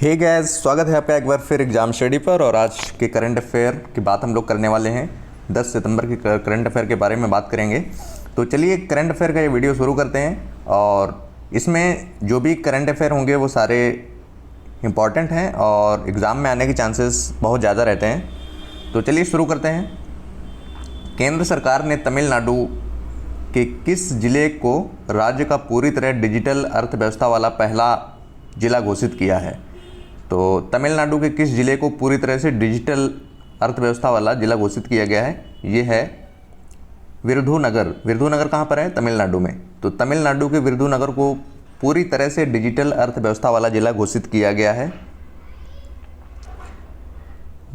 हे gas, स्वागत है आपका एक बार फिर एग्जाम स्टडी पर। और आज के करंट अफेयर की बात हम लोग करने वाले हैं। 10 सितंबर की करंट अफेयर के बारे में बात करेंगे। तो चलिए करंट अफेयर का ये वीडियो शुरू करते हैं। और इसमें जो भी करंट अफेयर होंगे वो सारे इम्पॉर्टेंट हैं और एग्ज़ाम में आने के चांसेस बहुत ज़्यादा रहते हैं। तो चलिए शुरू करते हैं। केंद्र सरकार ने तमिलनाडु के किस ज़िले को राज्य का पूरी तरह डिजिटल अर्थव्यवस्था वाला पहला ज़िला घोषित किया है? तो तमिलनाडु के किस ज़िले को पूरी तरह से डिजिटल अर्थव्यवस्था वाला ज़िला घोषित किया गया है? ये है विरुधुनगर। विरुधुनगर कहाँ पर है? तमिलनाडु में। तो तमिलनाडु के विरुधुनगर को पूरी तरह से डिजिटल अर्थव्यवस्था वाला ज़िला घोषित किया गया है।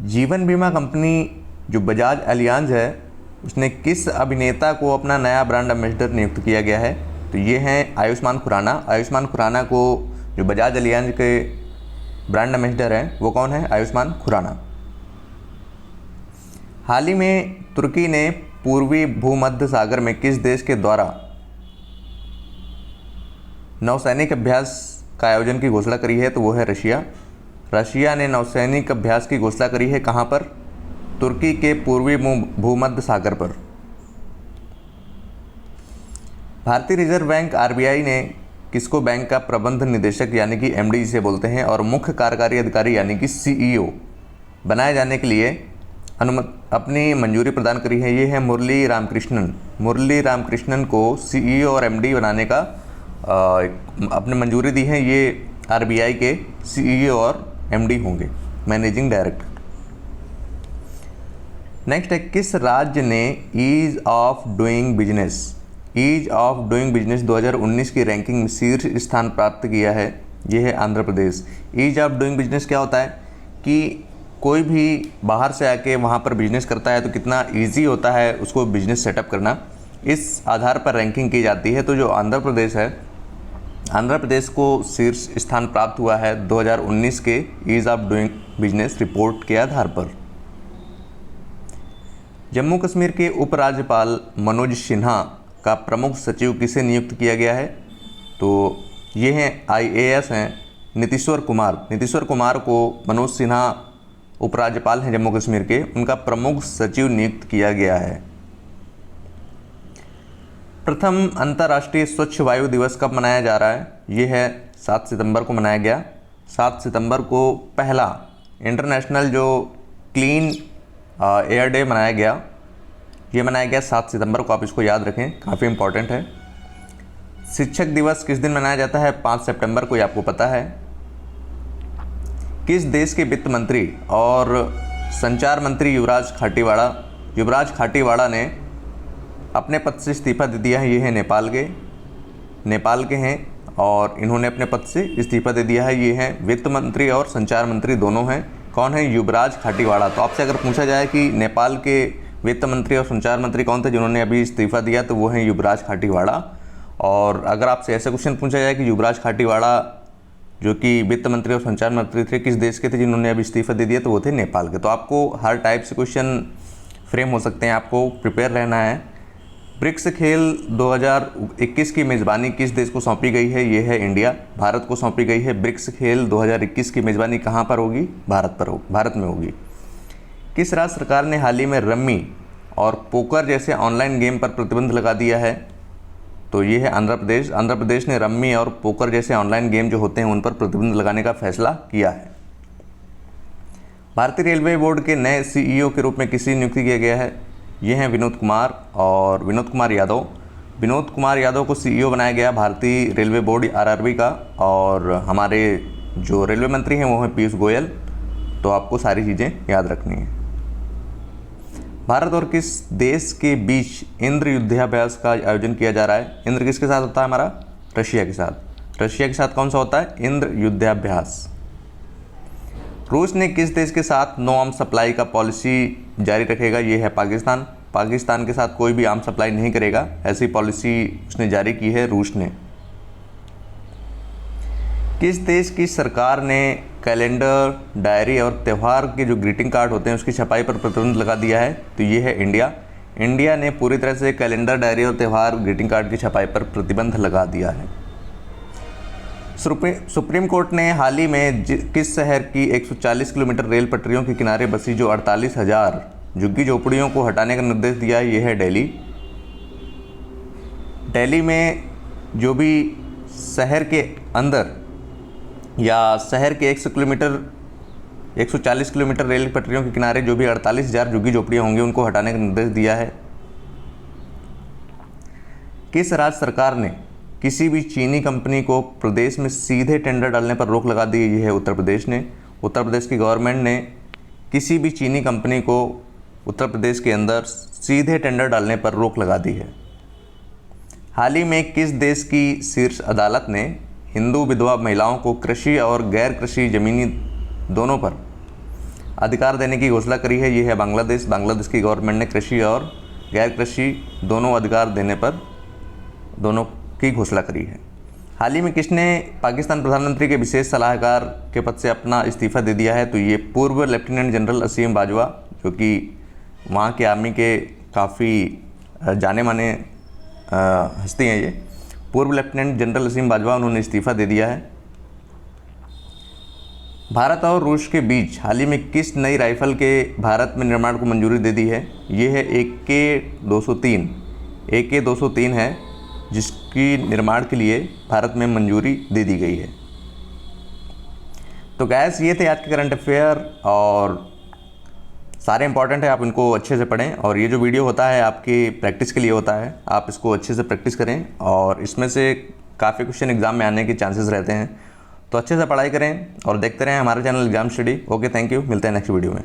जीवन बीमा कंपनी जो बजाज एलियांज है, उसने किस अभिनेता को अपना नया ब्रांड एम्बेसडर नियुक्त किया गया है? तो ये हैं आयुष्मान खुराना। आयुष्मान खुराना को जो बजाज एलियांज के ब्रांड एम्बेसडर हैं वो कौन है? आयुष्मान खुराना। हाल ही में तुर्की ने पूर्वी भूमध्य सागर में किस देश के द्वारा नौसैनिक अभ्यास का आयोजन की घोषणा करी है? तो वो है रशिया। रशिया ने नौसैनिक अभ्यास की घोषणा करी है कहाँ पर? तुर्की के पूर्वी भूमध्य सागर पर। भारतीय रिजर्व बैंक आरबीआई ने किसको बैंक का प्रबंध निदेशक यानी कि एमडी जिसे बोलते हैं और मुख्य कार्यकारी अधिकारी यानी कि सीईओ बनाए जाने के लिए अपनी मंजूरी प्रदान करी है? ये है मुरली रामकृष्णन। मुरली रामकृष्णन को सीईओ और एमडी बनाने का अपने मंजूरी दी है। ये आरबीआई के सीईओ और एमडी होंगे, मैनेजिंग डायरेक्टर। नेक्स्ट है, किस राज्य ने ईज ऑफ डूइंग बिजनेस 2019 की रैंकिंग में शीर्ष स्थान प्राप्त किया है? यह है Andhra Pradesh. Ease of doing business क्या होता है कि कोई भी बाहर से आके वहाँ पर बिजनेस करता है तो कितना इजी होता है उसको बिजनेस सेटअप करना, इस आधार पर रैंकिंग की जाती है। तो जो आंध्र प्रदेश है, आंध्र प्रदेश को शीर्ष स्थान प्राप्त हुआ है 2019 के ease of doing business report के आधार पर। जम्मू कश्मीर के उपराज्यपाल मनोज सिन्हा का प्रमुख सचिव किसे नियुक्त किया गया है? तो ये हैं आईएएस हैं नीतीश्वर कुमार। नीतीश्वर कुमार को मनोज सिन्हा उपराज्यपाल हैं जम्मू कश्मीर के, उनका प्रमुख सचिव नियुक्त किया गया है। प्रथम अंतर्राष्ट्रीय स्वच्छ वायु दिवस कब मनाया जा रहा है? ये है 7 सितंबर को मनाया गया। 7 सितंबर को पहला इंटरनेशनल जो क्लीन एयर डे मनाया गया, ये मनाया गया 7 सितंबर को। आप इसको याद रखें, काफ़ी इंपॉर्टेंट है। शिक्षक दिवस किस दिन मनाया जाता है? 5 सितंबर को, ये आपको पता है। किस देश के वित्त मंत्री और संचार मंत्री युवराज खाटीवाड़ा ने अपने पद से इस्तीफा दे दिया है? ये है नेपाल के हैं और इन्होंने अपने पद से इस्तीफा दे दिया है। ये हैं वित्त मंत्री और संचार मंत्री दोनों हैं। कौन है? युवराज खाटीवाड़ा। तो आपसे अगर पूछा जाए कि नेपाल के वित्त मंत्री और संचार मंत्री कौन थे जिन्होंने अभी इस्तीफा दिया, तो वो हैं युवराज खाटीवाड़ा। और अगर आपसे ऐसा क्वेश्चन पूछा जाए कि युवराज खाटीवाड़ा जो कि वित्त मंत्री और संचार मंत्री थे किस देश के थे जिन्होंने अभी इस्तीफा दे दिया, तो वो थे नेपाल के। तो आपको हर टाइप से क्वेश्चन फ्रेम हो सकते हैं, आपको प्रिपेयर रहना है। ब्रिक्स खेल 2021 की मेज़बानी किस देश को सौंपी गई है? ये है इंडिया, भारत को सौंपी गई है। ब्रिक्स खेल 2021 की मेज़बानी कहाँ पर होगी? भारत में होगी। किस राज्य सरकार ने हाल ही में रम्मी और पोकर जैसे ऑनलाइन गेम पर प्रतिबंध लगा दिया है? तो ये है आंध्र प्रदेश। आंध्र प्रदेश ने रम्मी और पोकर जैसे ऑनलाइन गेम जो होते हैं उन पर प्रतिबंध लगाने का फैसला किया है। भारतीय रेलवे बोर्ड के नए सीईओ के रूप में किसे नियुक्त किया गया है? ये हैं विनोद कुमार यादव। विनोद कुमार यादव को सीईओ बनाया गया भारतीय रेलवे बोर्ड आरआरबी का। और हमारे जो रेलवे मंत्री हैं वो हैं पीयूष गोयल। तो आपको सारी चीज़ें याद रखनी है। भारत और किस देश के बीच इंद्र युद्धाभ्यास का आयोजन किया जा रहा है? इंद्र किसके साथ होता है? हमारा रशिया के साथ। रशिया के साथ कौन सा होता है? इंद्र युद्धाभ्यास। रूस ने किस देश के साथ नो आर्म सप्लाई का पॉलिसी जारी रखेगा? ये है पाकिस्तान। पाकिस्तान के साथ कोई भी आर्म सप्लाई नहीं करेगा, ऐसी पॉलिसी उसने जारी की है रूस ने। किस देश की सरकार ने कैलेंडर, डायरी और त्यौहार के जो ग्रीटिंग कार्ड होते हैं उसकी छपाई पर प्रतिबंध लगा दिया है? तो ये है इंडिया। इंडिया ने पूरी तरह से कैलेंडर, डायरी और त्यौहार ग्रीटिंग कार्ड की छपाई पर प्रतिबंध लगा दिया है। सुप्रीम कोर्ट ने हाल ही में किस शहर की 140 किलोमीटर रेल पटरियों के किनारे बसी जो 48,000 झुग्गी झोपड़ियों को हटाने का निर्देश दिया है? यह है दिल्ली। दिल्ली में जो भी शहर के अंदर या शहर के 140 किलोमीटर रेल पटरियों के किनारे जो भी 48,000 झुग्गी झोपड़ियाँ होंगी उनको हटाने का निर्देश दिया है। किस राज्य सरकार ने किसी भी चीनी कंपनी को प्रदेश में सीधे टेंडर डालने पर रोक लगा दी? ये है उत्तर प्रदेश ने। उत्तर प्रदेश की गवर्नमेंट ने किसी भी चीनी कंपनी को उत्तर प्रदेश के अंदर सीधे टेंडर डालने पर रोक लगा दी है। हाल ही में किस देश की शीर्ष अदालत ने हिंदू विधवा महिलाओं को कृषि और गैर कृषि जमीनी दोनों पर अधिकार देने की घोषणा करी है? ये है बांग्लादेश। बांग्लादेश की गवर्नमेंट ने कृषि और गैर कृषि दोनों अधिकार देने पर दोनों की घोषणा करी है। हाल ही में किसने पाकिस्तान प्रधानमंत्री के विशेष सलाहकार के पद से अपना इस्तीफ़ा दे दिया है? तो ये पूर्व लेफ्टिनेंट जनरल असीम बाजवा, जो कि वहाँ के आर्मी के काफ़ी जाने माने हस्ती हैं। ये पूर्व लेफ्टिनेंट जनरल असीम बाजवा, उन्होंने इस्तीफ़ा दे दिया है। भारत और रूस के बीच हाल ही में किस नई राइफल के भारत में निर्माण को मंजूरी दे दी है? ये है AK-203। AK-203 है जिसकी निर्माण के लिए भारत में मंजूरी दे दी गई है। तो गैस ये थे आज के करंट अफेयर और सारे इंपॉर्टेंट है, आप इनको अच्छे से पढ़ें। और ये जो वीडियो होता है आपकी प्रैक्टिस के लिए होता है, आप इसको अच्छे से प्रैक्टिस करें और इसमें से काफ़ी क्वेश्चन एग्जाम में आने के चांसेस रहते हैं। तो अच्छे से पढ़ाई करें और देखते रहें हमारे channel exam study. Okay, thank you, मिलते हैं नेक्स्ट वीडियो में।